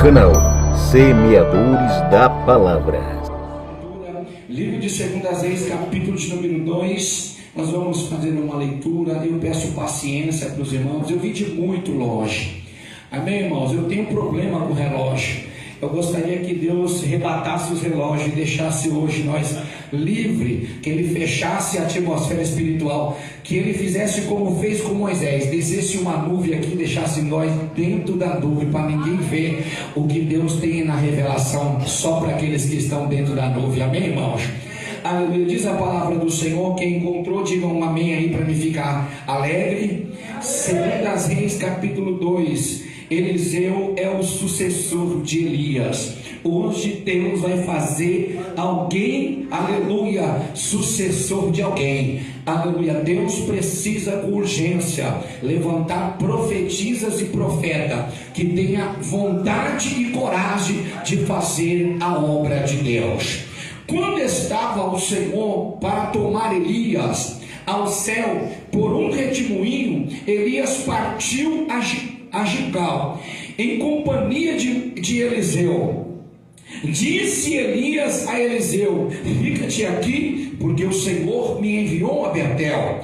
Canal Semeadores da Palavra. Livro de 2 Reis, capítulo de número 2. Nós vamos fazer uma leitura. Eu peço paciência para os irmãos. Eu vim de muito longe. Amém, irmãos? Eu tenho um problema com o relógio. Eu gostaria que Deus rebatasse os relógios e deixasse hoje nós livre, que Ele fechasse a atmosfera espiritual, que Ele fizesse como fez com Moisés, descesse uma nuvem aqui e deixasse nós dentro da nuvem, para ninguém ver o que Deus tem na revelação, só para aqueles que estão dentro da nuvem. Amém, irmãos? Aleluia. Diz a palavra do Senhor. Quem encontrou, diga um amém aí para me ficar alegre. 2 Reis, capítulo 2. Eliseu é o sucessor de Elias. Hoje Deus vai fazer alguém, aleluia, sucessor de alguém. Aleluia. Deus precisa com urgência levantar profetisas e profetas que tenha vontade e coragem de fazer a obra de Deus. Quando estava o Senhor para tomar Elias ao céu por um redemoinho, Elias partiu a Gilgal em companhia de Eliseu. Disse Elias a Eliseu: fica-te aqui, porque o Senhor me enviou a Betel.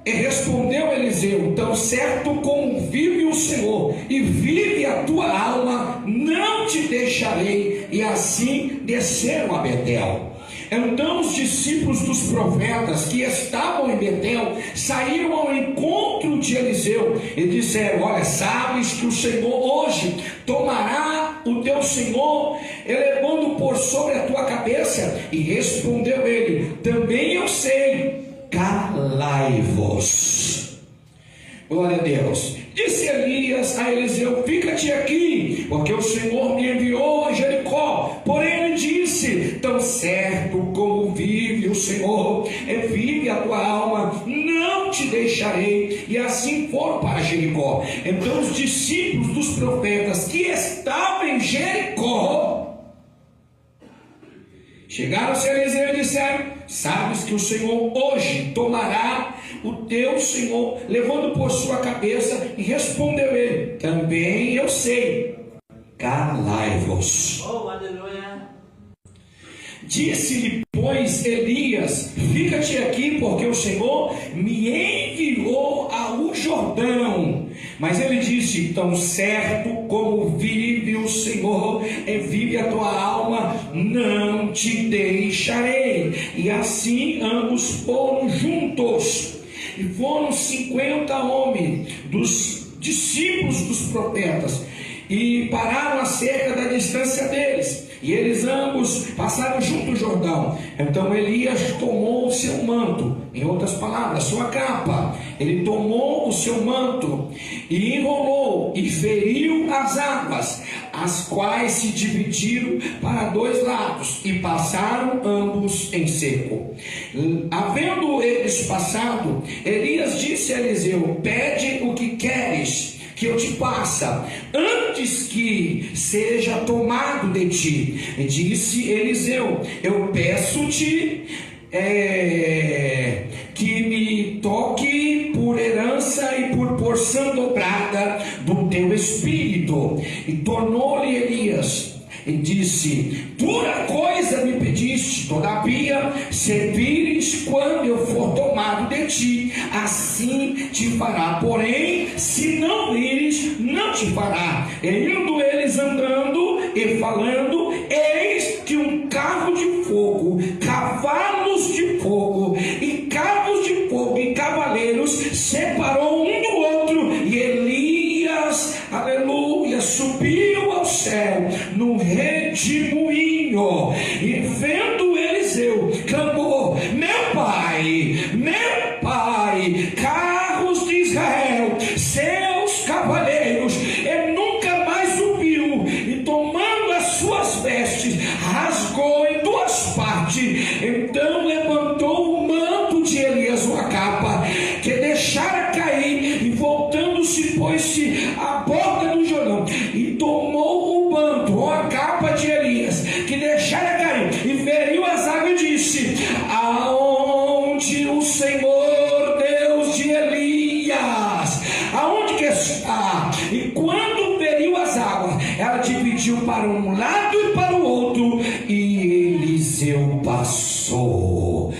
E respondeu Eliseu: tão certo como vive o Senhor e vive a tua alma, não te deixarei. E assim desceram a Betel. Então os discípulos dos profetas que estavam em Betel saíram ao encontro de Eliseu e disseram: olha, sabes que o Senhor hoje tomará o teu Senhor, elevando por sobre a tua cabeça. E respondeu ele: também eu sei, calai-vos. Glória a Deus. Disse Elias a Eliseu: fica-te aqui, porque o Senhor me enviou a Jericó. Porém ele disse: tão certo como vive o Senhor e vive a tua alma, não te deixarei. E assim foram para Jericó. Então os discípulos dos profetas que estavam em Jericó chegaram-se a Eliseu e disseram: sabes que o Senhor hoje tomará o teu Senhor, levando por sua cabeça. E respondeu ele: também eu sei, calai-vos. Oh, aleluia. Disse-lhe, pois, Elias: fica-te aqui, porque o Senhor me enviou ao Jordão. Mas ele disse: tão certo como vive o Senhor e vive a tua alma, não te deixarei. E assim ambos foram juntos. E foram 50 homens dos discípulos dos profetas, e pararam acerca da distância deles. E eles ambos passaram junto ao Jordão. Então Elias tomou o seu manto, em outras palavras, sua capa. Ele tomou o seu manto e enrolou e feriu as águas, as quais se dividiram para 2 lados, e passaram ambos em seco. Havendo eles passado, Elias disse a Eliseu: pede o que queres que eu te passe, antes que seja tomado de ti. E disse Eliseu: eu peço-te que me toque por herança e por porção dobrada do teu espírito. E tornou-lhe Elias e disse: dura coisa me pediste, todavia, se vires quando eu for tomado de ti, assim te fará. Porém, se não vires, não te fará. E indo eles andando e falando, eis que um carro de fogo, cavalos de fogo e carros de fogo e cavaleiros separou um do outro. E Elias, aleluia, subiu ao céu no redemoinho. E vendo Eliseu, clamou: meu pai, carros de Israel, seus cavaleiros. E nunca mais subiu, e tomando as suas vestes, rasgou em 2 partes. Então levantou o manto de Elias, uma capa, que deixara cair, e voltando-se, pôs-se à borda do Jordão, e tomou o manto, ou a capa de Elias, que deixara cair, e feriu ela dividiu para um lado e para o outro, e Eliseu passou.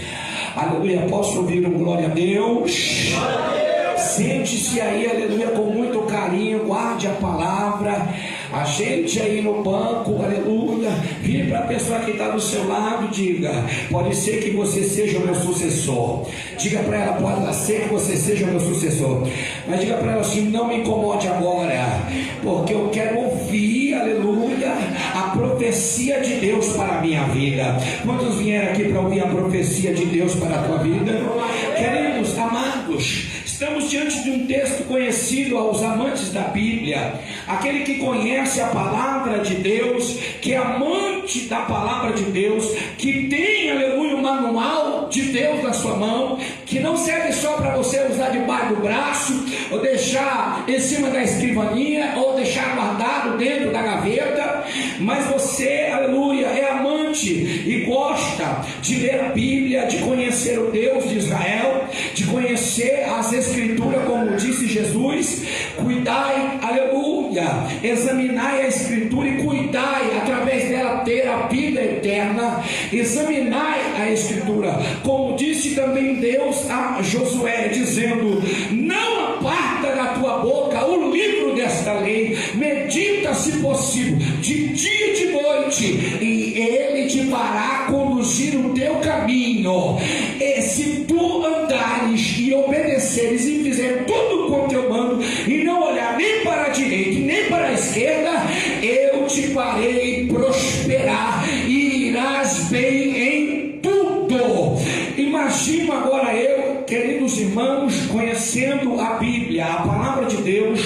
Aleluia, posso ouvir um glória a Deus? Sente-se aí, aleluia, com muito carinho, guarde a palavra. A gente aí no banco, aleluia, vire para a pessoa que está do seu lado, diga: pode ser que você seja o meu sucessor. Diga para ela: pode ser que você seja o meu sucessor. Mas diga para ela assim: não me incomode agora, porque eu quero ouvir, aleluia, a profecia de Deus para a minha vida. Quantos vieram aqui para ouvir a profecia de Deus para a tua vida? Queridos, amados, estamos diante de um texto conhecido aos amantes da Bíblia, aquele que conhece a palavra de Deus, que é amante da palavra de Deus, que tem, aleluia, o manual de Deus na sua mão, que não serve só para você usar debaixo do braço, ou deixar em cima da escrivaninha, ou deixar guardado dentro da gaveta, mas você, aleluia, é amante e gosta de ler a Bíblia, de conhecer o Deus de Israel, de conhecer as Escrituras, como disse Jesus. Cuidai, aleluia, examinai a Escritura e cuidai, através dela ter a vida eterna. Examinai a Escritura, como disse também Deus a Josué, dizendo: não aparta da tua boca o livro desta lei, medita, se possível, de dia e de noite, e ele te fará conduzir o teu caminho. E se tu andares e obedeceres e fizer tudo quanto eu mando, e não olhar nem para a direita nem para a esquerda, eu te farei prosperar e irás bem em tudo. Imagino agora eu, queridos irmãos, conhecendo a Bíblia, a palavra de Deus.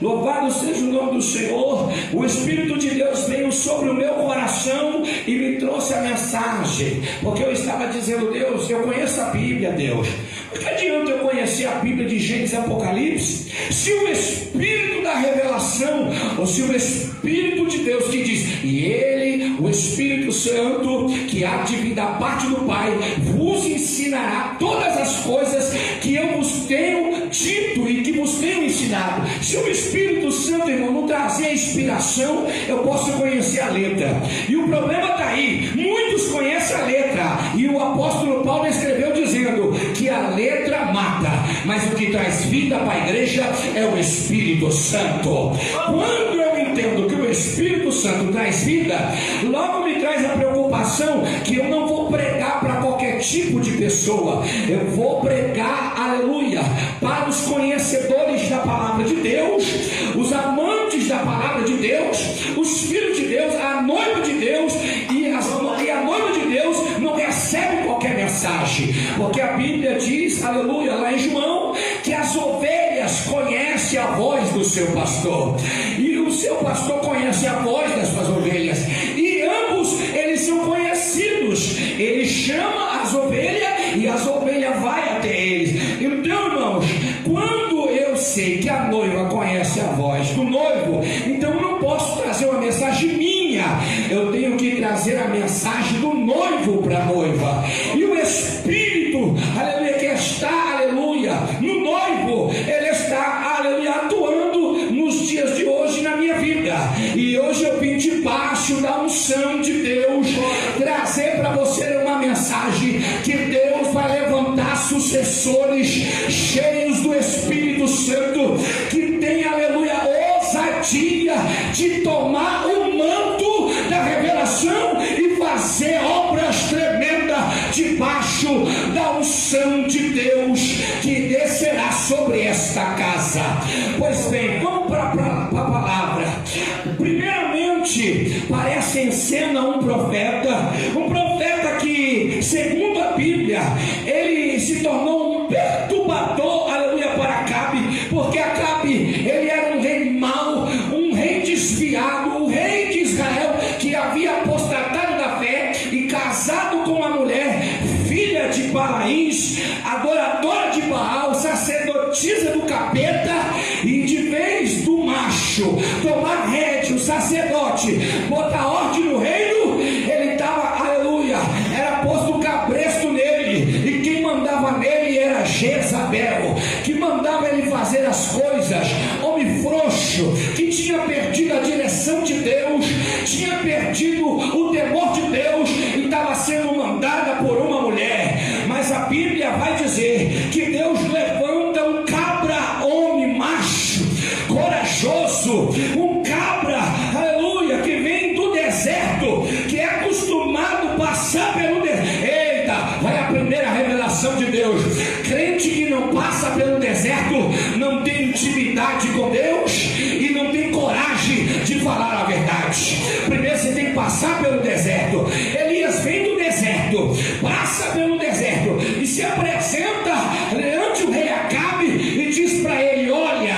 Louvado seja o nome do Senhor. O Espírito de Deus veio sobre o meu coração e me trouxe a mensagem, porque eu estava dizendo: Deus, eu conheço a Bíblia, Deus. Por que adianta eu conhecer a Bíblia de Gênesis e Apocalipse, se o Espírito da revelação, ou se o Espírito de Deus que diz: e Ele, o Espírito Santo, que há de vir da parte do Pai, vos ensinará todas as coisas que eu vos tenho dito e que vos tenho ensinado. Se o Espírito Santo, irmão, não trazer a inspiração, eu posso conhecer a letra. E o problema está aí: muitos conhecem a letra, e o apóstolo Paulo escreveu dizendo que a letra mata, mas o que traz vida para a igreja é o Espírito Santo. Quando eu entendo que o Espírito Santo traz vida, logo me traz a preocupação que eu não vou pregar para qualquer tipo de pessoa. Eu vou pregar, aleluia, para os conhecedores da palavra de Deus, os amantes da palavra de Deus, os filhos de Deus, a noiva de Deus. E a noiva de Deus não recebe qualquer mensagem, porque a Bíblia diz, aleluia, lá em João, que as ovelhas conhecem a voz do seu pastor, e o seu pastor conhece a voz das suas ovelhas, e ambos eles são conhecidos. Ele chama as ovelhas e as ovelhas vai até eles. Então, irmãos, quando eu sei que a noiva conhece a voz do noivo, então eu não posso trazer uma mensagem minha, eu tenho que trazer a mensagem do noivo para a noiva. E o Espírito, aleluia, que está, aleluia, no noivo, ele está, aleluia, atuando nos dias de hoje na minha vida. E hoje eu vim debaixo da unção de Deus trazer para você uma mensagem que Deus vai levantar sucessores cheios do Espírito Santo, que tem, aleluia, ousadia de tomar o manto da revelação e fazer obras tremendas debaixo da unção de Deus que descerá sobre esta casa. Pois bem, vamos para a palavra. Primeiramente, parece em cena um profeta que, segundo a Bíblia, ele se tornou um perturbador, aleluia, para Acabe, porque Acabe, ele era um rei mau, um rei desviado, um rei de Israel que havia apostatado da fé e casado com uma mulher, filha de Balaíns, adoradora de Baal, sacerdotisa do capeta, e de vez do macho tomar rédea, o sacerdote, botar ordem no reino, ele estava, aleluia, era posto o cabresto nele, e quem mandava nele era Jezabel, que mandava ele fazer as coisas. Homem frouxo, que tinha perdido a direção mentiroso, um cabra, aleluia, que vem do deserto, que é acostumado a passar pelo deserto. Eita, vai a primeira revelação de Deus. Crente que não passa pelo deserto não tem intimidade com Deus e não tem coragem de falar a verdade. Primeiro você tem que passar pelo deserto. Elias vem do deserto, passa pelo deserto e se apresenta ante o rei Acabe e diz para ele: olha,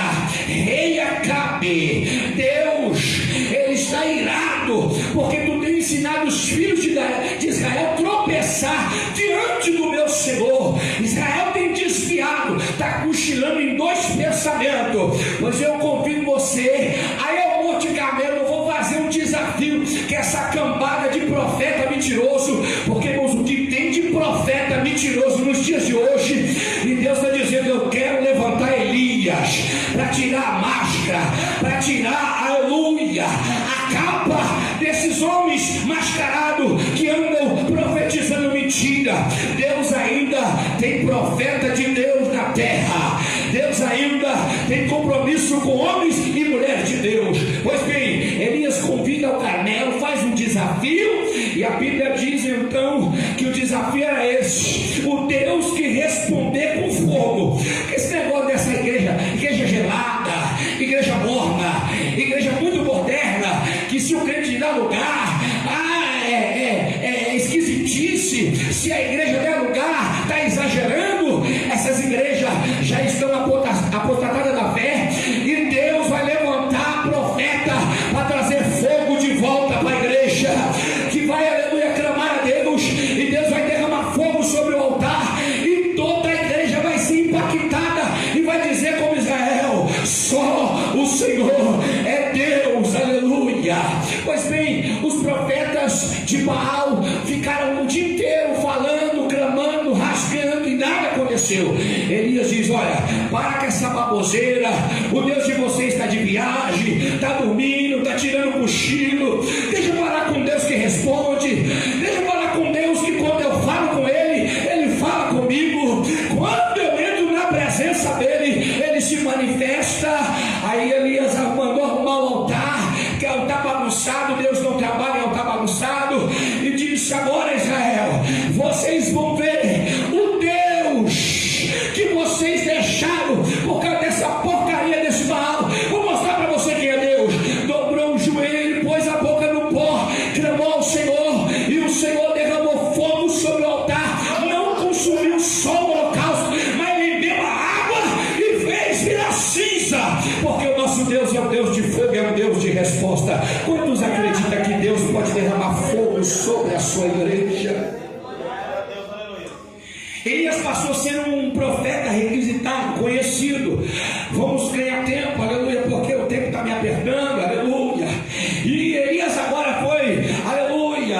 rei Acabe, Deus, ele está irado porque tu tem ensinado os filhos de Israel a tropeçar diante do meu Senhor. Israel tem desviado, está cochilando em dois pensamentos. Pois eu convido você a eu, Monte Carmelo, eu vou fazer um desafio que essa cambada de profeta mentiroso, porque irmãos, o que tem de profeta mentiroso nos dias de hoje, e Deus está dizendo: eu quero levantar Elias para tirar a máscara, para tirar, aleluia, a capa desses homens mascarados que andam profetizando mentira. Deus ainda tem profeta de Deus na terra. Deus ainda tem compromisso com homens e mulheres de Deus. Pois bem, Elias convida ao Carmelo, faz um desafio, e a Bíblia diz então que o desafio era esse: o Deus que responder com fogo. Esse negócio dessa igreja gelada, igreja morna, igreja muito moderna, que se o crente dá lugar, é esquisitice. Se a igreja der lugar, está exagerando. Essas igrejas já estão apostatadas da fé, e Deus vai levantar profeta para trazer fogo de volta para a igreja, que vai, aleluia, clamar a Deus, e Deus vai derramar fogo sobre o altar, e toda a igreja vai ser impactada e vai dizer como Israel: só o Senhor é Deus, aleluia. Pois bem, os profetas de Baal ficaram o dia inteiro falando, clamando, rasgando, e nada aconteceu. Elias diz: olha, para com essa baboseira, o Deus de vocês está de viagem, está dormindo, está tirando cochilo. Deixa eu falar com Deus que responde, deixa eu falar com Deus que quando eu falo com Ele, Ele fala comigo. Quando eu entro na presença dEle, Ele se manifesta. Aí Elias mandou arrumar o altar, que é o altar bagunçado. Deus não trabalha em altar bagunçado, e disse: agora, Israel, vocês vão ver o Deus que vocês deixaram por causa dessa porcaria desse Baal. Vou mostrar para você quem é Deus. Dobrou o joelho, pôs a boca no pó, clamou ao Senhor, e o Senhor derramou fogo sobre o altar. Não consumiu só o holocausto, mas ele deu a água e fez virar cinza, porque o nosso Deus é um Deus de fogo, é um Deus de resposta. Quantos acreditam que Deus pode derramar fogo sobre a sua igreja? Elias passou a ser um profeta requisitado, conhecido. Vamos ganhar tempo, aleluia, porque o tempo está me apertando, aleluia. E Elias agora foi, aleluia,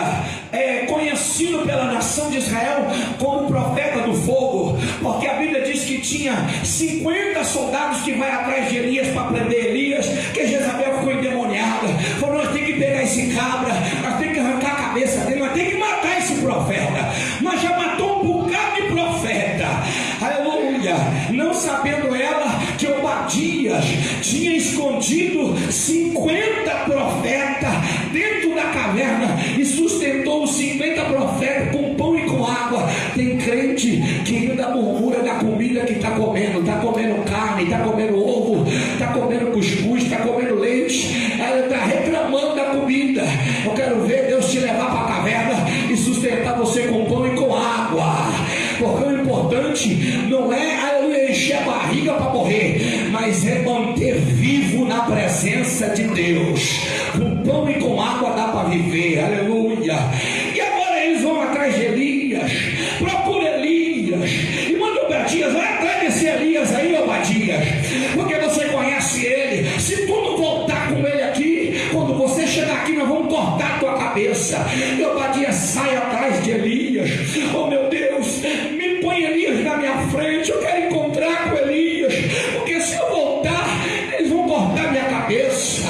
conhecido pela nação de Israel como profeta do fogo, porque a Bíblia diz que tinha 50 soldados que vai atrás de Elias para prender Elias, que Jezabel ficou endemoniada. Falou: nós temos que pegar esse cabra, nós temos que arrancar a cabeça dele, nós temos que matar esse profeta. Mas já matou um bocado de profeta, aleluia, não sabendo ela que Obadias tinha escondido 50 profetas dentro da caverna e sustentou os 50 profetas com pão e com água. Tem crente que ainda murmura da comida que está comendo carne, está comendo ovo, está comendo cuscuz, está comendo leite, ela está reclamando da comida. Eu quero ver Deus te levar para a caverna e sustentar você com pão e com água, porque o importante não é encher a barriga para morrer, mas é manter vivo na presença de Deus. Com pão e com água dá para viver, aleluia. E agora eles vão atrás de Elias, procura Elias e manda Obadias: vai atrás desse Elias aí, Obadias, porque você conhece ele. Se tu não voltar com ele aqui, quando você chegar aqui, nós vamos cortar a tua cabeça. E Obadias sai atrás de Elias. Oh meu Deus, me põe Elias na minha frente, eu quero encontrar com Elias, porque se eu voltar, eles vão cortar minha cabeça.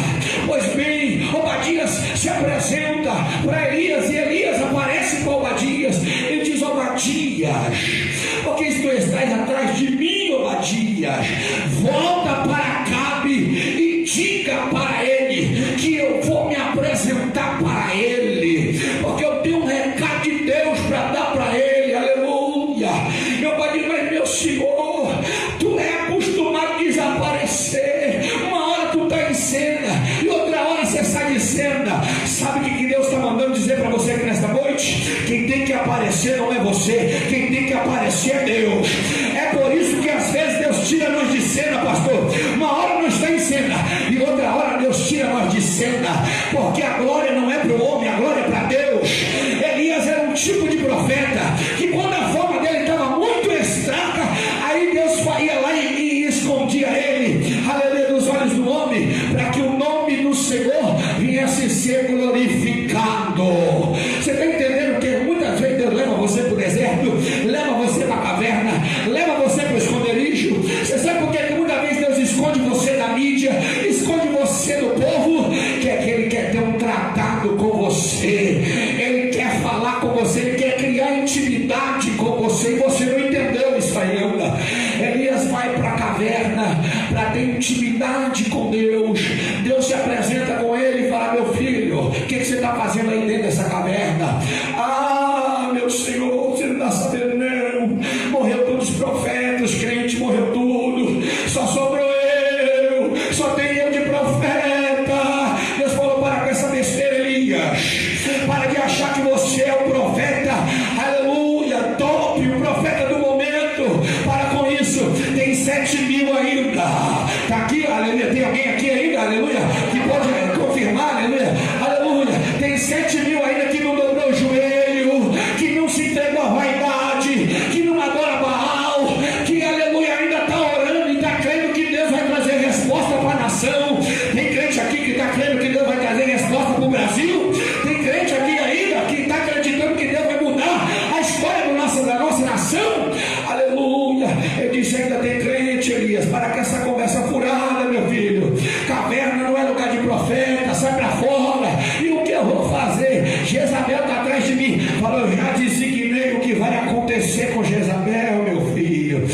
Pois bem, Obadias se apresenta para Elias, e Elias aparece para Obadias e diz: Obadias, porque tu estás atrás de mim, Obadias? Volta para Acabe e diga diga para ele que eu vou me apresentar para ele, porque eu tenho um recado de Deus para dar para ele. Aleluia. Eu vou dizer, mas meu Senhor, tu é acostumado a desaparecer. Uma hora tu está em cena e outra hora você sai de cena. Sabe o que Deus está mandando dizer para você aqui nesta noite? Quem tem que aparecer não é você, quem tem que aparecer é Deus. É por isso que às vezes Deus tira nós de cena, pastor. Uma hora nós está em cena e outra hora Deus tira nós de cena, porque a glória não é para o homem, a glória é para Deus. Elias era um tipo de profeta que quando a forma dele estava muito extraca, aí Deus ia lá e escondia ele, aleluia, dos olhos do homem, para que o nome do Senhor viesse ser glorificado. Você está entendendo que muitas vezes Deus leva você para o deserto, leva você para a caverna, leva você para o esconderijo? Você sabe por que muitas vezes Deus esconde você da mídia, esconde você do povo? Que é que Ele quer ter um tratado com você, Ele quer falar com você, Ele quer criar intimidade com você, e você não entendeu isso ainda. Elias vai para a caverna para ter intimidade com Deus. Deus se apresenta com ele e fala: meu filho, o que você está fazendo aí dentro dessa caverna? Ah, meu Senhor, você não está sabendo não, morreu todos os profetas, os crentes, morreu tudo, só sobrou eu, só tem eu de profeta. Deus falou: para com essa besteira, Elias, para de achar que você é o profeta, aleluia, top, o profeta do momento. Para com isso, tem 7.000 ainda. Está aqui, aleluia, tem alguém aqui ainda, aleluia, que pode confirmar, aleluia, aleluia, tem 7.000 ainda que não dobrou o joelho, que não se entregou à vaidade, que não adora Baal, que, aleluia, ainda está orando e está crendo que Deus vai trazer resposta para a nação. Tem crente aqui que está crendo que Deus vai trazer resposta para o Brasil? Tem crente aqui ainda que está acreditando que Deus vai mudar a história da nossa nação? Aleluia. Eu disse: ainda tem crente, Elias, para que essa conversa furada, meu filho. Caverna não é lugar de profeta, sai para fora. E o que eu vou fazer? Jezabel está atrás de mim. Falou: eu já designei o que vai acontecer com Jezabel, meu filho.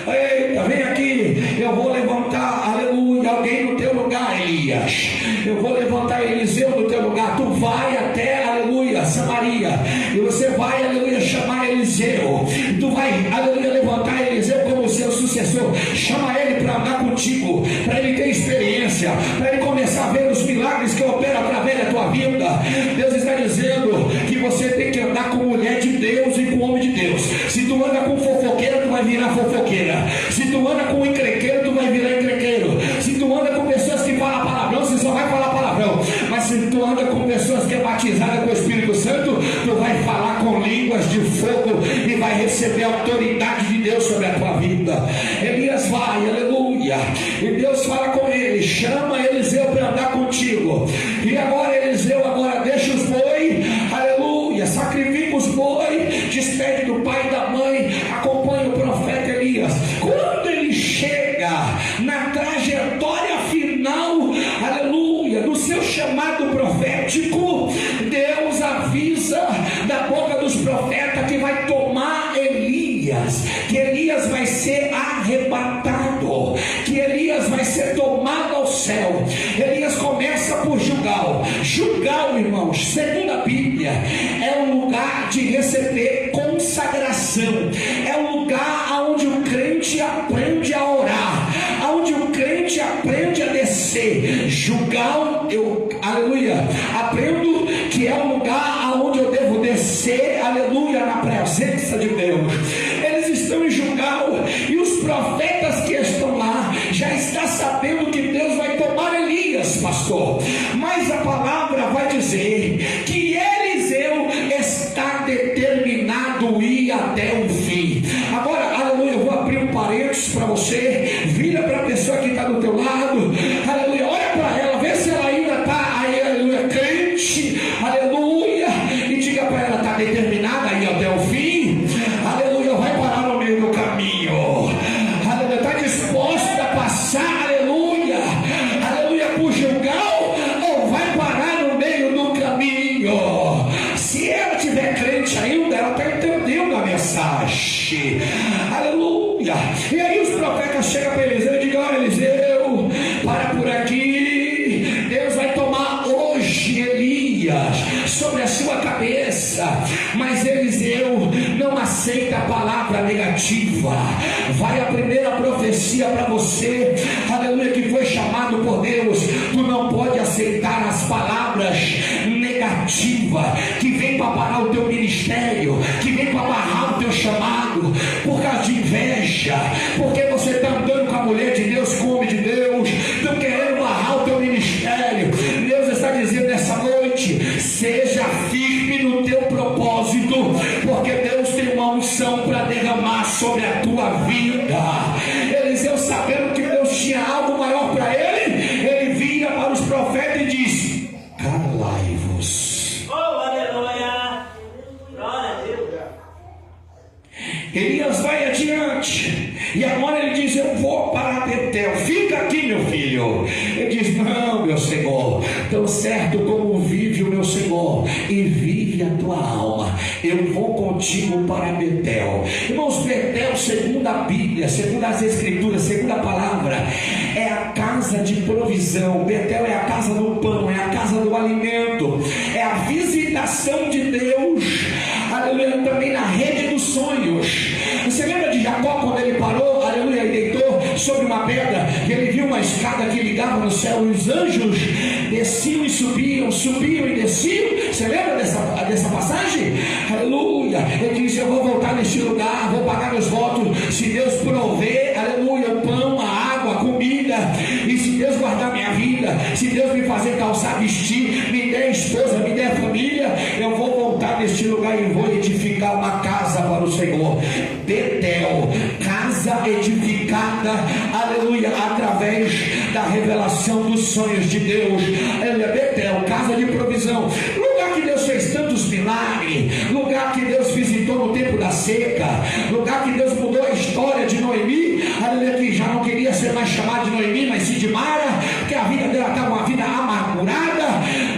Eita, vem aqui, eu vou levantar, aleluia, alguém no teu lugar, Elias. Eu vou levantar Eliseu no teu lugar. Tu vai até, aleluia, Samaria, e você vai, aleluia, chamar Eliseu. Tu vai, aleluia, levantar Eliseu como seu sucessor. Chama ele para andar contigo, para ele ter experiência, para ele começar a ver os milagres que eu opero através da tua vida. Deus está dizendo que você tem que andar com mulher de Deus e com homem de Deus. Se tu anda com fofoqueira, tu vai virar fofoqueira. Se tu anda com encrenqueiro, tu vai virar encrenqueiro. Se tu anda com pessoas que falam palavrão, você só vai falar palavrão. Mas se tu anda com pessoas que é batizada com o Espírito Santo, tu vai falar com línguas de fogo e vai receber a autoridade de Deus sobre a tua vida. Elias vai, aleluia, e Deus fala com ele: chama Eliseu para andar contigo. E agora Eliseu, agora deixa os boi, aleluia, sacrifica os boi, despede do pai e da mãe, acompanha o profeta Elias. Quando ele chega na trajetória final, aleluia, do seu chamado profético, Deus avisa da boca dos profetas que vai tomar Elias, que Elias vai ser arrebatado, que Elias vai ser tomado ao céu. Elias começa por Gilgal. Gilgal, irmãos, segundo a Bíblia, é um lugar de receber consagração, é um lugar onde o crente aprende a orar, onde o crente aprende a descer. Gilgal, aleluia, aprendo que é um lugar onde eu devo descer, aleluia, na presença de Deus. Eles estão em Gilgal e os profetas que estão lá já estão sabendo que Deus vai tomar Elias, pastor. Mas a palavra vai dizer que Eliseu está determinado a ir até o fim. Agora, aleluia, eu vou abrir um parênteses para você. Vira para a pessoa que está do teu lado, aleluia, olha para ela, vê se ela ainda está aí, aleluia, crente, aleluia, e diga para ela: está determinada a ir até o fim? Aleluia, vai parar no meio do caminho, aleluia, está disposta a passar, aleluia, aleluia, por Gilgal, ou vai parar no meio do caminho? Se ela tiver crente ainda, ela está entendendo a mensagem, aleluia. E aí os profetas chegam para Eliseu e dizem: olha, Eliseu, para por aqui, sobre a sua cabeça. Mas Eliseu não aceita a palavra negativa. Vai a primeira profecia para você, aleluia, que foi chamado por Deus. Tu não pode aceitar as palavras negativas que vem para parar o teu ministério, que vem para barrar o teu chamado, por causa de inveja, porque você está andando com a mulher de Deus, com o homem de Deus, estão querendo barrar o teu ministério. Deus está dizendo nessa noite: seja firme no teu propósito, porque Deus tem uma unção para derramar sobre a tua vida. Eliseu, sabendo que Deus tinha algo maior para ele, ele vira para os profetas e diz: calai-vos. Oh, aleluia! Glória a Deus! Elias vai adiante, e agora ele diz: eu vou para Betel, fica aqui, meu filho. Ele diz: não, meu Senhor, tão certo como vive o meu Senhor e vive a tua alma, eu vou contigo para Betel. Irmãos, Betel, segundo a Bíblia, segundo as Escrituras, segundo a palavra, é a casa de provisão. Betel é a casa do pão, é a casa do alimento, é a visitação de Deus, aleluia, também na rede dos sonhos. Você lembra de Jacó quando ele parou, aleluia, e deitou sobre uma pedra, e ele viu uma escada que ligava no céu, e os anjos desciam e subiam, subiam e desciam? Você lembra dessa passagem? Aleluia. Ele disse: eu vou voltar neste lugar, vou pagar meus votos, se Deus prover, aleluia, o pão, a água, a comida, e se Deus guardar minha vida, se Deus me fazer calçar, vestir, me der esposa, me der família, eu vou voltar neste lugar e vou edificar uma casa para o Senhor. Betel, casa edificada, aleluia, através da revelação dos sonhos de Deus. Betel, casa de provisão, lugar que Deus fez tantos milagres, lugar que Deus visitou no tempo da seca, lugar que Deus mudou a história de Noemi, aleluia, que já não queria ser mais chamada de Noemi, mas sim de Mara, porque a vida dela estava uma vida amargurada,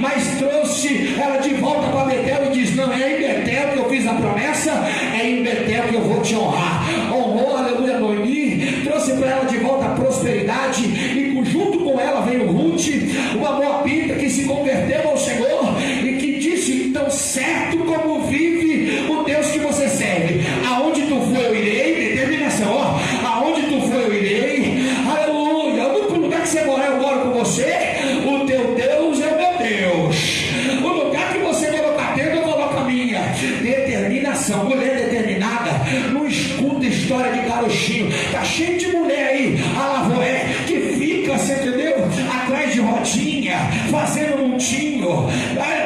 mas trouxe ela de volta para Betel e diz: não, é em Betel que eu fiz a promessa, é em Betel que eu vou te honrar. Honrou, aleluia, Noemi, trouxe para ela de volta a prosperidade, e junto com ela veio Ruth, uma moabita que se converteu ao Senhor e que disse: tão certo como vive o Deus que você serve, aonde tu for eu irei. Determinação, ó, aonde tu for eu irei, aleluia. O único lugar que você morar eu moro com você, o teu Deus é o meu Deus, o lugar que você colocar dentro eu coloco a minha. Determinação, mulher determinada não escuta história de carochinho. Tá cheio de mulher aí, a lavoé, que fica, você entendeu, atrás de rodinha, fazendo montinho.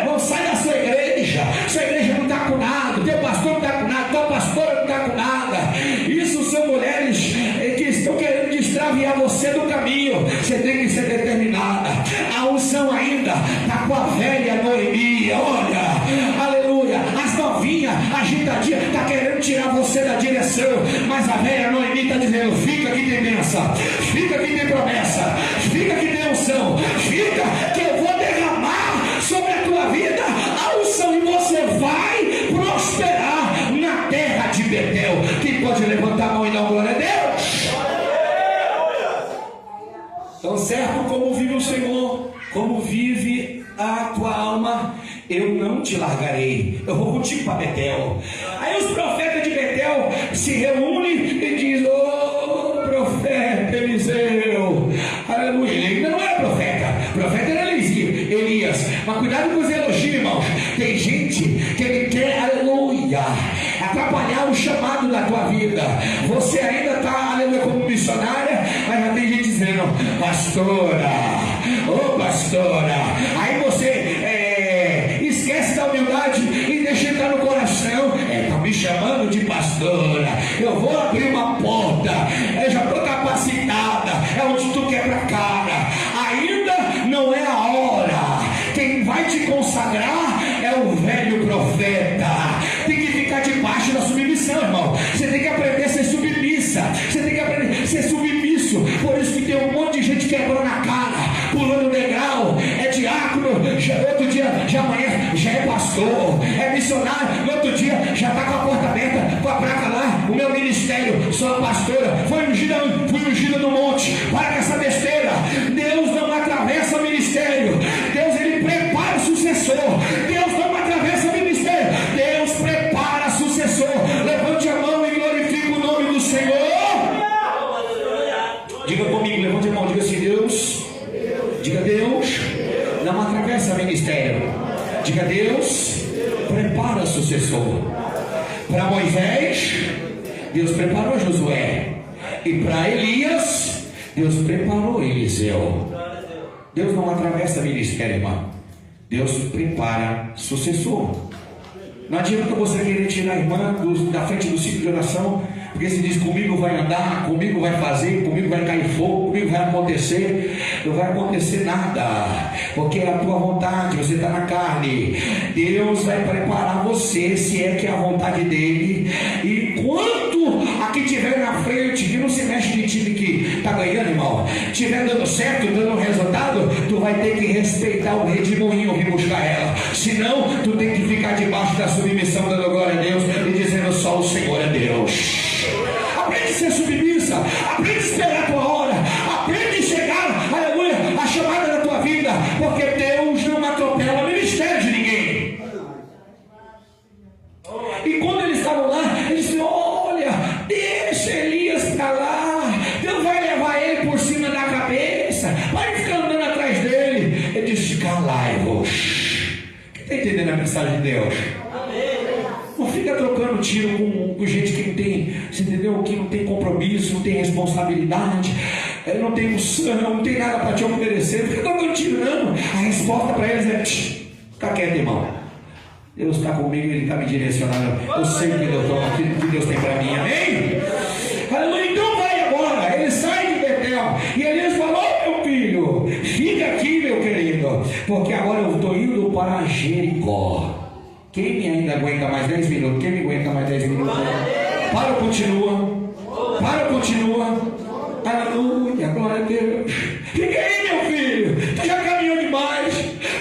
Não sai da sua igreja não está com nada, teu pastor não está com nada, tua pastora não está com nada. Isso são mulheres que estão querendo extraviar você do caminho. Você tem que ser determinada. A unção ainda está com a velha Noemi, olha, aleluia. As novinhas, agitadinha, está querendo tirar você da direção, mas a velha Noemi está dizendo: fica que tem bênção, fica que tem promessa, fica que tem unção, fica que eu vou derramar sobre a tua vida a unção, e você vai prosperar na terra de Betel. Quem pode levantar a mão e dar glória a Deus? Tão certo como vive o Senhor, como vive a tua alma, eu não te largarei, eu vou contigo para Betel. Aí os profetas de Betel se reúnem e dizem: ô profeta Eliseu, aleluia. Ele não era profeta, profeta era Elias. Mas cuidado com os elogios, irmãos. Tem gente que ele quer, aleluia, atrapalhar o chamado da tua vida. Você ainda está, aleluia, como missionária, mas já tem gente dizendo: pastora, ô pastora. Aí você esquece da humildade e deixa entrar no coração: tá me chamando de pastora, eu vou abrir uma porta, eu já estou capacitada, é onde tu quebra a cara. Ainda não é a hora. Quem vai te consagrar é o velho profeta. Tem que ficar debaixo da submissão, irmão. Você tem que aprender a ser submissa, você tem que aprender a ser submisso. Por isso que tem um monte de gente quebrando a cara, pulando degrau, é diácono, outro dia, já amanhã, já é pastor, é missionário, no outro dia já está com a porta aberta, com a placa lá: o meu ministério, sou a pastora, fui ungida no monte. Para com essa besteira. Deus não atravessa o ministério, Deus ele prepara o sucessor. Deus não atravessa atravessa ministério. Diga: Deus prepara sucessor. Para Moisés, Deus preparou Josué. E para Elias, Deus preparou Eliseu. Deus não atravessa ministério, irmão. Deus prepara sucessor. Não adianta você querer tirar a irmã da frente do ciclo de oração, porque se diz: comigo vai andar, comigo vai fazer, comigo vai cair fogo, comigo vai acontecer. Não vai acontecer nada, porque é a tua vontade, você está na carne. Deus vai preparar você, se é que é a vontade dele. E enquanto aqui estiver na frente, que não se mexe de time que está ganhando, irmão, estiver dando certo, dando resultado, tu vai ter que respeitar o redemoinho, vir buscar ela. Senão, tu tem que ficar debaixo da submissão, dando glória a Deus e dizendo: só o Senhor é Deus. Aprende a ser submissa, aprende a esperar a tua hora, aprende a chegar, aleluia, a chamada da tua vida, porque Deus não atropela o ministério de ninguém. E quando eles estavam lá, eles disseram: olha, deixa Elias para lá, Deus vai levar ele por cima da cabeça, vai ficar andando atrás dele. Ele disse: calai-vos. Quem está entendendo a mensagem de Deus? Não fica trocando tiro com gente que não tem, você entendeu? Que não tem compromisso, não tem responsabilidade, não tem unção, não tem nada para te oferecer. Não fica trocando tiro, não. A resposta para eles é: fica quieto, irmão. Deus está comigo, Ele está me direcionando. Eu sei que Deus tem para mim, amém? Aleluia. Então vai agora. Ele sai de Betel e Elias falou: meu filho, fica aqui, meu querido, porque agora eu estou indo para Jericó. Quem me ainda aguenta mais 10 minutos? Quem me aguenta mais 10 minutos? Para ou continua? Para ou continua? Aleluia, glória a Deus. Fica aí, meu filho. Tu já caminhou demais.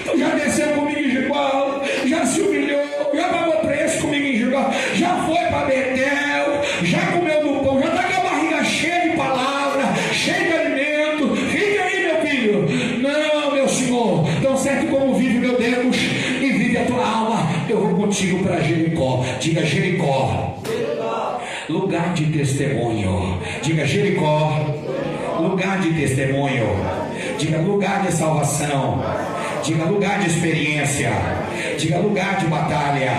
Tu já desceu comigo em Jericó. Já se humilhou. Já pagou preço comigo em Jericó. Já foi para Betel. Já comeu do pão. Já está com a barriga cheia de palavra, cheia de alimento. Fica aí, meu filho. Não, meu Senhor. Tão certo como vive meu Deus e vive a tua alma, eu vou contigo para Jericó. Diga: Jericó, lugar de testemunho. Diga: Jericó, lugar de testemunho. Diga: lugar de salvação. Diga: lugar de experiência. Diga: lugar de batalha.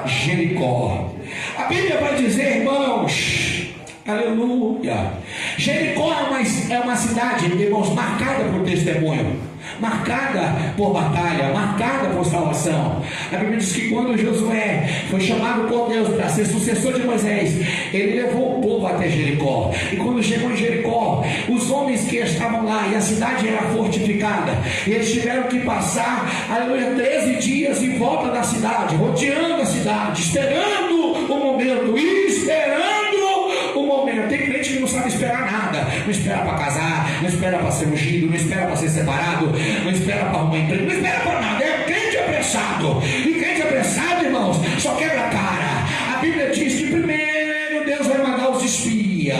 Jericó. A Bíblia vai dizer, irmãos, aleluia, Jericó é uma cidade, irmãos, marcada por testemunho, marcada por batalha, marcada por salvação. A Bíblia diz que quando Josué foi chamado por Deus para ser sucessor de Moisés, ele levou o povo até Jericó. E quando chegou em Jericó, os homens que estavam lá, e a cidade era fortificada, e eles tiveram que passar, aleluia, 13 dias em volta da cidade, rodeando a cidade, esperando o momento, esperando o momento. Tem crente que não sabe esperar nada, não espera para casar, não espera para ser ungido, não espera para ser separado, não espera para arrumar emprego, não espera para nada. É crente apressado, e crente apressado, irmãos, só quebra a cara. A Bíblia diz que primeiro Deus vai mandar os espias,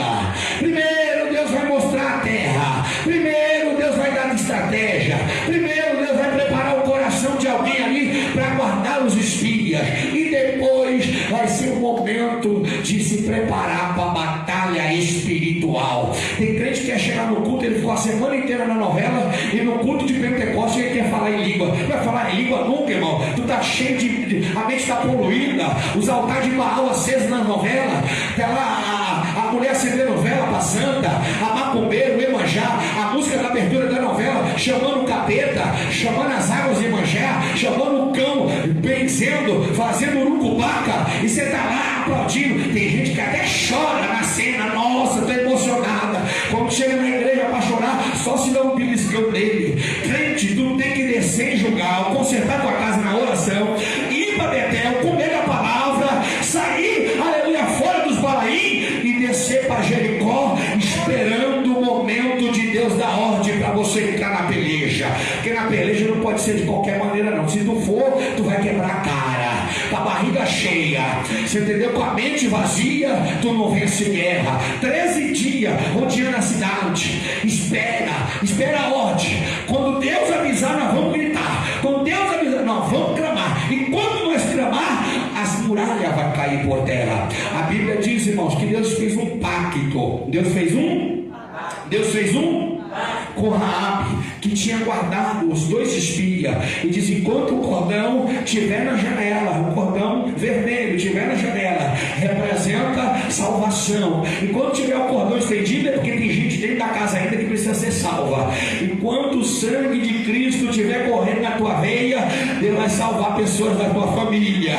primeiro Deus vai mostrar a terra, primeiro Deus vai dar estratégia, primeiro Deus vai preparar o coração de alguém ali para guardar os espias, e depois vai ser o momento de se preparar para a batalha espiritual. Tem crente que quer chegar no culto, ele ficou a semana inteira na novela, e no culto de Pentecostes ele quer falar em língua. Não vai falar em língua nunca, irmão. Tu está cheio a mente está poluída, os altares de Baal acesos na novela, a mulher acendendo vela para santa, a macumbeiro, o Iemanjá, a música da abertura da novela, chamando o capeta, chamando as águas de Iemanjá, chamando o cão, benzendo, fazendo urucubaca, e você está lá aplaudindo. Tem gente que até chora na cena. Nossa, estou emocionada. Quando chega na igreja para chorar, só se dá um beliscão dele. Crente, tu tem que descer em Gilgal, consertar tua casa na oração, ir para Betel, comer a palavra, sair, aleluia, fora dos Balaim e descer para Jericó, esperando o momento de Deus dar ordem para você entrar na peleja. Porque na peleja não pode ser de qualquer maneira, não. Se tu for, tu vai quebrar a cara, com a barriga cheia, você entendeu? Com a mente vazia, tu não vence guerra. 13 dias rodeando a cidade. Espera a ordem. Quando Deus avisar, nós vamos gritar. Quando Deus avisar, nós vamos clamar. E quando nós clamar, as muralhas vão cair por terra. A Bíblia diz, irmãos, que Deus fez um pacto. Deus fez um com Raabe. que tinha guardado os 2 espias, e diz: enquanto o cordão estiver na janela, o cordão vermelho estiver na janela, representa salvação. Enquanto tiver o cordão estendido, é porque tem gente dentro da casa ainda que precisa ser salva. Enquanto o sangue de Cristo estiver correndo na tua veia, Deus vai salvar pessoas da tua família.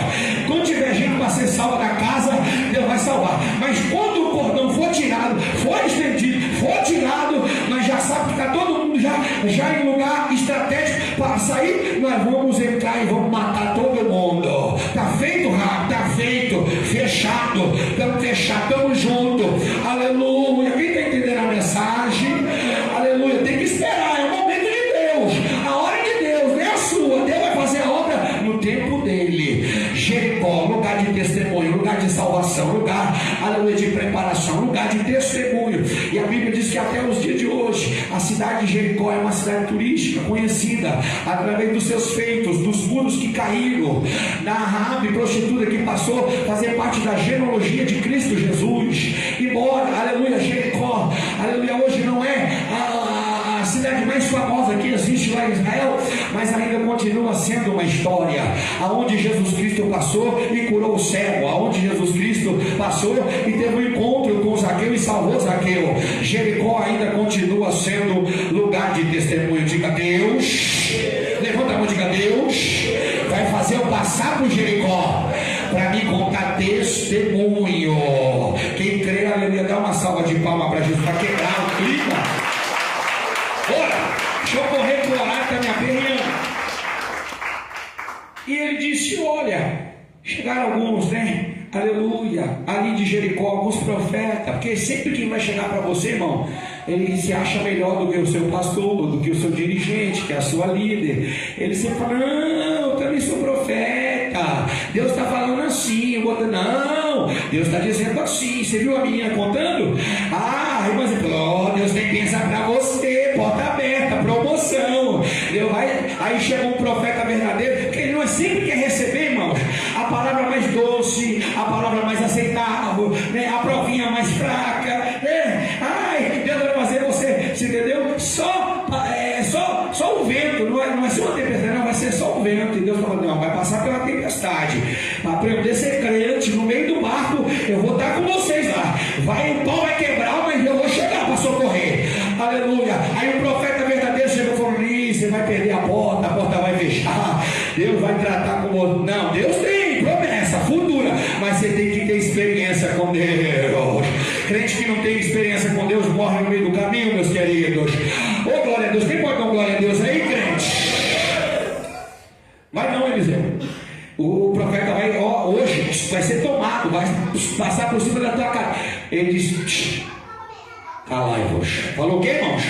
Quando tiver gente para ser salva da casa, Deus vai salvar. Mas quando o cordão for tirado, for estendido, for tirado, nós já sabemos que está todo mundo já em lugar estratégico para sair. Nós vamos entrar e vamos matar todo mundo. Está feito, rápido, está feito, fechado, estamos fechados, estamos juntos. Aleluia. Quem está entendendo a mensagem? Aleluia. Tem que esperar, é o momento de Deus, a hora de Deus, não é a sua. Deus vai fazer a obra no tempo dele. Jericó, lugar de testemunho, lugar de salvação, lugar, aleluia, de preparação, lugar de testemunho. E a Bíblia diz que até os dias de hoje a cidade de Jericó é uma cidade turística conhecida através dos seus feitos, dos muros que caíram, da Raabe, prostituta, que passou a fazer parte da genealogia de Cristo Jesus. Embora, aleluia, Jericó, aleluia, hoje não é a cidade mais famosa que existe lá em Israel, mas ainda continua sendo uma história, aonde Jesus Cristo passou e curou o cego, aonde Jesus Cristo passou e teve um encontro com Zaqueu e salvou Zaqueu. Jericó ainda continua sendo lugar de testemunho. Diga: Deus, levanta a mão, diga: Deus vai fazer eu passar por Jericó para me contar testemunho. Quem crê, aleluia, dá uma salva de palmas para Jesus, para quebrar o clima. Ora, deixa eu correr para o horário, está me aperreando. E ele disse: olha, chegaram alguns, né? Aleluia, ali de Jericó, alguns profetas, porque sempre que vai chegar para você, irmão, ele se acha melhor do que o seu pastor, do que o seu dirigente, que é a sua líder. Ele sempre fala: não, eu também sou profeta, Deus está falando assim. Não, Deus está dizendo assim. Você viu a menina contando? Ah, irmã, Deus tem bênção para você, porta aberta, promoção. Deus vai. Aí chega um profeta verdadeiro, que ele não sempre quer receber, irmãos, a palavra mais doce, a palavra mais aceitável, né? A provinha mais fraca, né? Ai, Deus vai fazer você, entendeu? Só o vento, não vai ser uma tempestade, não, vai ser só o vento. E Deus fala: não, vai passar pela tempestade, para aprender a ser crente no meio do barco. Eu vou estar com vocês lá. O pau vai quebrar, mas eu vou chegar para socorrer. Aleluia. Aí o profeta verdadeiro chegou e falou: você vai perder a porta vai fechar, Deus vai tratar com você. Não, Deus tem promessa futura, mas você tem que ter experiência com Deus. Crente que não tem experiência com Deus morre no meio do caminho, meus queridos. Ô, glória a Deus. Quem pode dar glória a Deus aí, crente? Vai não, Eliseu. O profeta vai, hoje vai ser tomado, vai passar por cima da tua cara. Ele diz: calai-vos. Falou o que, irmãos?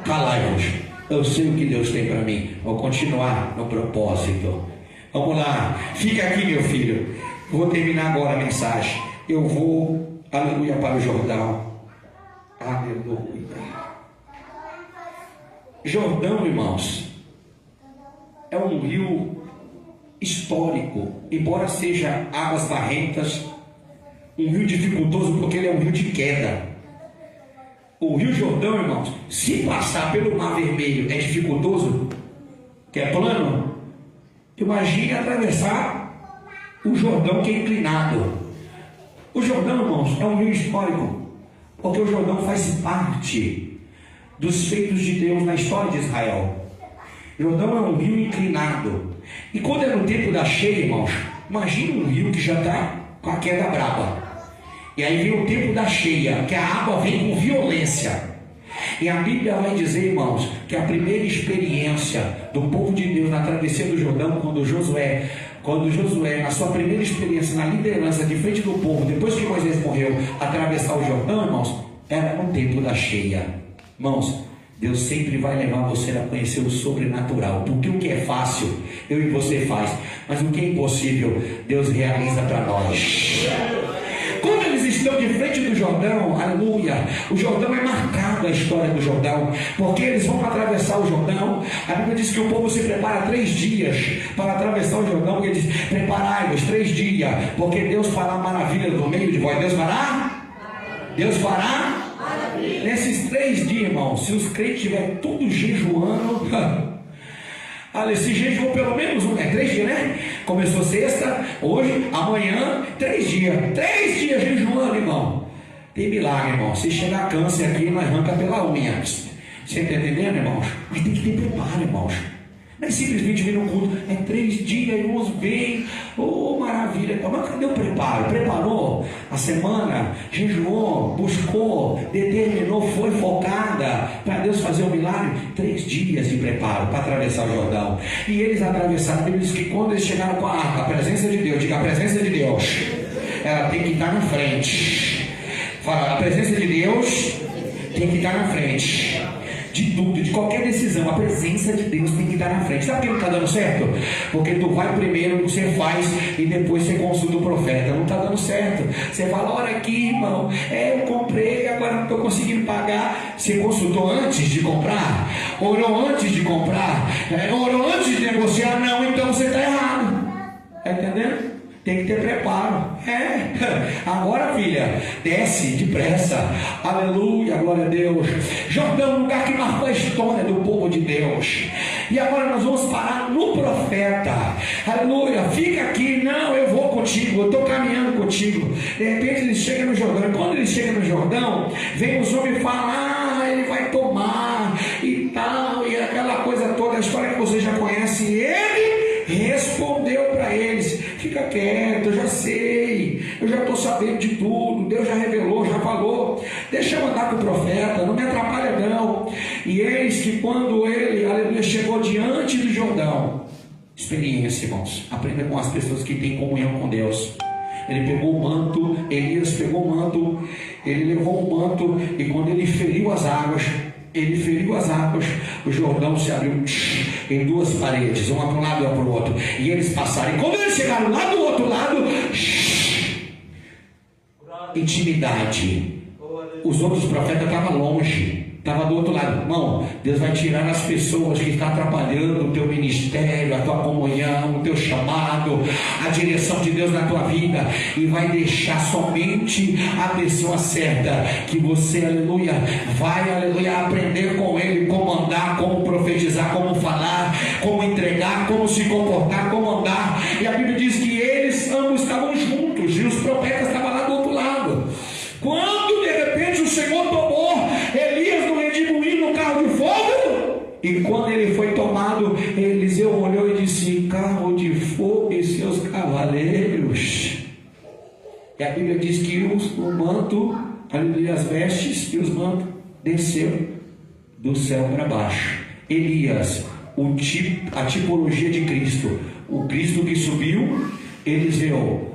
Calai-vos. Eu sei o que Deus tem para mim. Vou continuar no propósito. Vamos lá. Fica aqui, meu filho. Vou terminar agora a mensagem. Eu vou, aleluia, para o Jordão. Aleluia. Jordão, irmãos, é um rio histórico, embora seja águas barrentas, um rio dificultoso, porque ele é um rio de queda. O Rio Jordão, irmãos, se passar pelo Mar Vermelho é dificultoso, que é plano, imagine atravessar o Jordão, que é inclinado. O Jordão, irmãos, é um rio histórico, porque o Jordão faz parte dos feitos de Deus na história de Israel. O Jordão é um rio inclinado. E quando é no tempo da cheia, irmãos, imagine um rio que já está com a queda braba. E aí vem o tempo da cheia, que a água vem com violência. E a Bíblia vai dizer, irmãos, que a primeira experiência do povo de Deus na travessia do Jordão, quando Josué, na sua primeira experiência na liderança de frente do povo, depois que Moisés morreu, atravessar o Jordão, irmãos, era no tempo da cheia. Irmãos, Deus sempre vai levar você a conhecer o sobrenatural, porque o que é fácil, eu e você faz, mas o que é impossível, Deus realiza para nós. Quando eles estão de frente do Jordão, aleluia, o Jordão é marcado, a história do Jordão, porque eles vão atravessar o Jordão. A Bíblia diz que o povo se prepara 3 dias para atravessar o Jordão, e ele diz: preparai-vos 3 dias, porque Deus fará maravilha no meio de vós. Deus fará? Nesses 3 dias, irmão, se os crentes estiverem tudo jejuando, olha, se jejuou pelo menos 3 dias, né? Começou sexta, hoje, amanhã, 3 dias. 3 dias jejuando, irmão. Tem milagre, irmão. Se chegar câncer aqui, nós arranca pela unha. Você está entendendo, irmãos? Mas tem que ter preparo, irmãos. Não é simplesmente vir no culto, é 3 dias, irmãos, vem, oh, maravilha. Mas cadê o preparo? Preparou a semana, jejuou, buscou, determinou, foi focada para Deus fazer um milagre. 3 dias de preparo para atravessar o Jordão. E eles atravessaram. A Bíblia diz que quando eles chegaram com a arca, a presença de Deus, diga, a presença de Deus, ela tem que estar na frente. Fala, a presença de Deus tem que estar na frente. De tudo, de qualquer decisão, a presença de Deus tem que estar na frente. Sabe por que não está dando certo? Porque tu vai primeiro, você faz e depois você consulta o profeta. Não está dando certo. Você fala, olha aqui, irmão, eu comprei, agora não estou conseguindo pagar. Você consultou antes de comprar? Orou antes de comprar? Orou antes de negociar? Não, então você está errado. Está entendendo? Tem que ter preparo. Agora, filha, desce depressa. Aleluia, glória a Deus. Jordão, lugar que marcou a história do povo de Deus. E agora nós vamos parar no profeta. Aleluia, fica aqui. Não, eu vou contigo, eu estou caminhando contigo. De repente ele chega no Jordão. E quando ele chega no Jordão, vem os homens falar, ele vai tomar e tal, e aquela coisa toda, a história que você já conhece. Ele respondeu para eles, fica quieto, eu já sei, eu já estou sabendo de tudo, Deus já revelou, já falou, deixa eu andar com o profeta, não me atrapalha não. E eis que quando ele, aleluia, chegou diante do Jordão, experiência, irmãos, aprenda com as pessoas que têm comunhão com Deus. Ele pegou o manto, Elias pegou o manto, ele levou o manto, e quando ele feriu as águas, o Jordão se abriu em 2 paredes, uma para um lado e outra para o outro, e eles passaram. E quando eles chegaram lá do outro lado, intimidade. Os outros profetas estavam longe, estavam do outro lado. Irmão, Deus vai tirar as pessoas que estão atrapalhando o teu ministério, a tua comunhão, o teu chamado, a direção de Deus na tua vida, e vai deixar somente a pessoa certa, que você, aleluia, vai, aleluia, aprender com ele, como andar, como profetizar, como falar, como entregar, como se comportar, como andar. E a Bíblia diz que eles ambos estavam juntos, e os profetas estavam lá do outro lado. Quando de repente o Senhor tomou Elias no redemoinho, no carro de fogo, e quando ele foi tomado, Eliseu olhou e disse, carro de fogo e seus cavaleiros. E a Bíblia diz que o manto, aleluia, as vestes e os mantos desceu do céu para baixo. Elias, a tipologia de Cristo, o Cristo que subiu, Eliseu,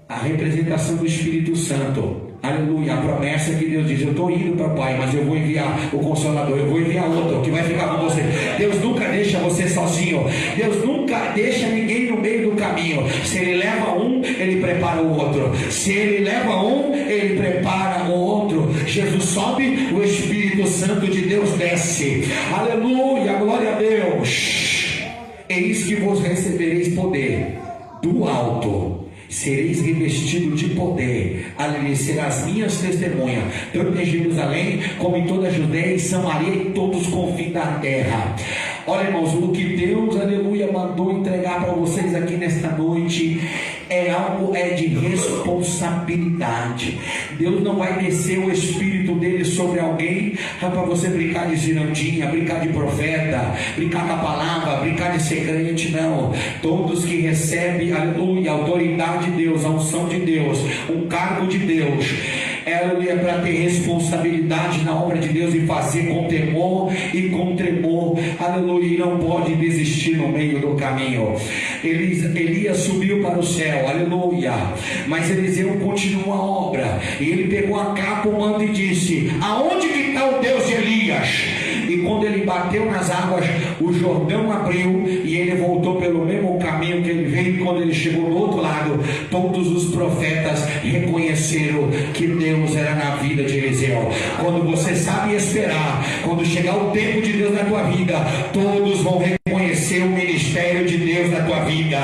a representação do Espírito Santo. Aleluia, a promessa que Deus diz, eu estou indo para o Pai, mas eu vou enviar o Consolador, eu vou enviar outro que vai ficar com você. Deus nunca deixa você sozinho, Deus nunca deixa ninguém no meio do caminho. Se Ele leva um, Ele prepara o outro. Se Ele leva um, Ele prepara o outro. Jesus sobe, o Espírito Santo de Deus desce. Aleluia, glória a Deus. Eis que vos recebereis poder do alto, sereis revestidos de poder, aleluia, serás minhas testemunhas, tanto em Jerusalém, como em toda a Judéia e Samaria e todos os confins da terra. Olha, irmãos, o que Deus, aleluia, mandou entregar para vocês aqui nesta noite é algo de responsabilidade. Deus não vai descer o Espírito dele sobre alguém para você brincar de cirandinha, brincar de profeta, brincar com a palavra, brincar de ser crente, não. Todos que recebem, aleluia, a autoridade de Deus, a unção de Deus, um cargo de Deus, aleluia, para ter responsabilidade na obra de Deus e fazer com temor e com tremor, aleluia, e não pode desistir no meio do caminho. Elias subiu para o céu, aleluia, mas Eliseu continuou a obra, e ele pegou a capa, o manto e disse, aonde que está o Deus de Elias? E quando ele bateu nas águas, o Jordão abriu, e ele voltou pelo mesmo caminho que ele veio. E quando ele chegou do outro lado, todos os profetas reconheceram que Deus era na vida de Eliseu. Quando você sabe esperar, quando chegar o tempo de Deus na tua vida, todos vão reconhecer o ministério de Deus na tua vida.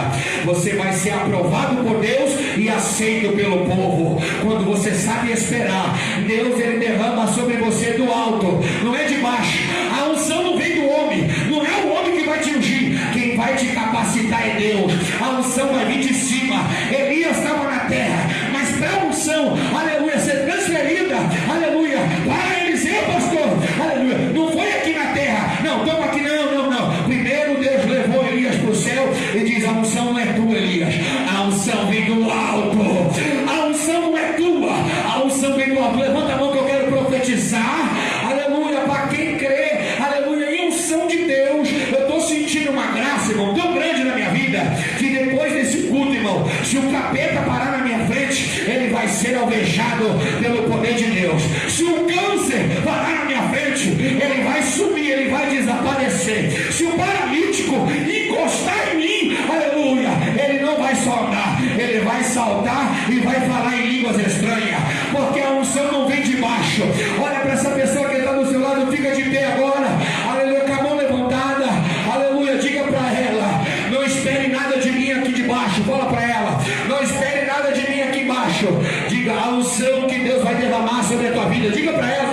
Você vai ser aprovado por Deus e aceito pelo povo. Quando você sabe esperar, Deus ele derrama sobre você do alto, não é de baixo. A unção não vem do homem, não é o homem que vai te ungir, quem vai te capacitar é Deus. A unção vai vir de cima. Elias estava na terra, mas para a unção, aleluia, ser transferida, aleluia, para Eliseu, pastor, aleluia, não foi aqui na terra, não, toma aqui, não. Primeiro Deus levou Elias para o céu e diz: a unção não é tua, Elias, a unção vem do alto, a unção não é tua, a unção vem do alto. Levanta a mão que eu quero profetizar, aleluia, para quem crê, aleluia, em unção de Deus. Eu estou sentindo uma graça, irmão, tão grande na minha vida, que depois desse culto, irmão, se o capeta parar na minha frente, ele vai ser alvejado pelo poder de Deus. Se o câncer parar na minha frente, ele vai sumir, ele vai desaparecer. Se o paralítico encostar em mim, aleluia, ele não vai só andar, ele vai saltar e vai falar em línguas estranhas, porque a unção não vem de baixo. Olha para essa pessoa que está do seu lado, fica de pé agora, aleluia, com a mão levantada, aleluia, diga para ela: não espere nada de mim aqui de baixo. Fala para ela: não espere nada de mim aqui embaixo. Diga: a unção que Deus vai derramar sobre a tua vida. Diga para ela.